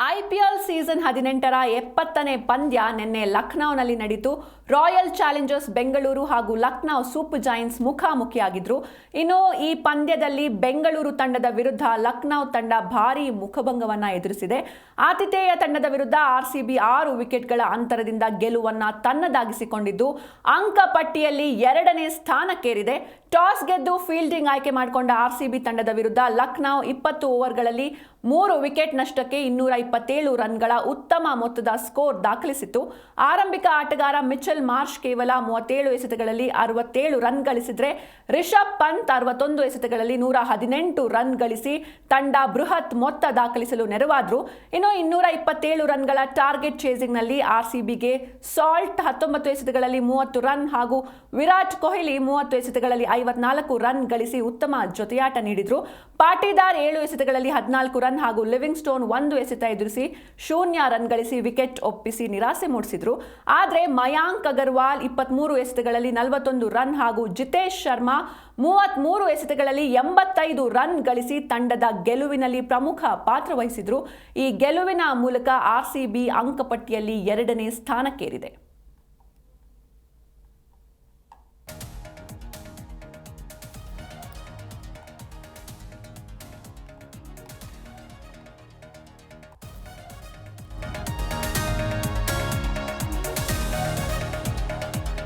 IPL season 18ರ 70ನೇ ಪಂದ್ಯ ನಿನ್ನೆ ಲಖನೌನಲ್ಲಿ ನಡೆಯಿತು. ರಾಯಲ್ ಚಾಲೆಂಜರ್ಸ್ ಬೆಂಗಳೂರು ಹಾಗೂ ಲಖನೌ ಸೂಪರ್ ಜೈಂಟ್ಸ್ ಮುಖಾಮುಖಿಯಾಗಿದ್ರು. ಇನ್ನು ಈ ಪಂದ್ಯದಲ್ಲಿ ಬೆಂಗಳೂರು ತಂಡದ ವಿರುದ್ಧ ಲಖನೌ ತಂಡ ಭಾರೀ ಮುಖಭಂಗವನ್ನ ಎದುರಿಸಿದೆ. ಆತಿಥೇಯ ತಂಡದ ವಿರುದ್ಧ ಆರ್ಸಿಬಿ 6 ವಿಕೆಟ್ಗಳ ಅಂತರದಿಂದ ಗೆಲುವನ್ನ ತನ್ನದಾಗಿಸಿಕೊಂಡಿದ್ದು ಅಂಕ ಪಟ್ಟಿಯಲ್ಲಿ 2ನೇ ಸ್ಥಾನಕ್ಕೇರಿದೆ. ಟಾಸ್ ಗೆದ್ದು ಫೀಲ್ಡಿಂಗ್ ಆಯ್ಕೆ ಮಾಡಿಕೊಂಡ ಆರ್ಸಿಬಿ ತಂಡದ ವಿರುದ್ಧ ಲಖನೌ 20 ಓವರ್ಗಳಲ್ಲಿ 3 ವಿಕೆಟ್ ನಷ್ಟಕ್ಕೆ 227 ರನ್ಗಳ ಉತ್ತಮ ಮೊತ್ತದ ಸ್ಕೋರ್ ದಾಖಲಿಸಿತು. ಆರಂಭಿಕ ಆಟಗಾರ ಮಿಚೆಲ್ ಮಾರ್ಷ್ ಕೇವಲ 37 ಎಸೆತಗಳಲ್ಲಿ 67 ರನ್ ಗಳಿಸಿದ್ರೆ ರಿಷಬ್ ಪಂತ್ 61 ಎಸೆತಗಳಲ್ಲಿ 118 ರನ್ ಗಳಿಸಿ ತಂಡ ಬೃಹತ್ ಮೊತ್ತ ದಾಖಲಿಸಲು ನೆರವಾದ್ರು. ಇನ್ನು 227 ರನ್ಗಳ ಟಾರ್ಗೆಟ್ ಚೇಸಿಂಗ್ನಲ್ಲಿ ಆರ್ಸಿಬಿಗೆ ಸಾಲ್ಟ್ 19 ಎಸೆತಗಳಲ್ಲಿ 30 ರನ್ ಹಾಗೂ ವಿರಾಟ್ ಕೊಹ್ಲಿ 30 ಎಸೆತಗಳಲ್ಲಿ 54 ರನ್ ಗಳಿಸಿ ಉತ್ತಮ ಜೊತೆಯಾಟ ನೀಡಿದ್ರು. ಪಾಟೀದಾರ್ 7 ಎಸೆತಗಳಲ್ಲಿ 14 ರನ್ ಹಾಗೂ ಲಿವಿಂಗ್ ಸ್ಟೋನ್ 1 ಎಸೆತ ಎದುರಿಸಿ 0 ರನ್ ಗಳಿಸಿ ವಿಕೆಟ್ ಒಪ್ಪಿಸಿ ನಿರಾಸೆ ಮೂಡಿಸಿದ್ರು. ಆದರೆ ಮಯಾಂಕ್ ಅಗರ್ವಾಲ್ 23 ಎಸೆತಗಳಲ್ಲಿ 41 ರನ್ ಹಾಗೂ ಜಿತೇಶ್ ಶರ್ಮಾ 33 ಎಸೆತಗಳಲ್ಲಿ 85 ರನ್ ಗಳಿಸಿ ತಂಡದ ಗೆಲುವಿನಲ್ಲಿ ಪ್ರಮುಖ ಪಾತ್ರ ವಹಿಸಿದ್ರು. ಈ ಗೆಲುವಿನ ಮೂಲಕ ಆರ್ಸಿಬಿ ಅಂಕಪಟ್ಟಿಯಲ್ಲಿ 2ನೇ ಸ್ಥಾನಕ್ಕೇರಿದೆ.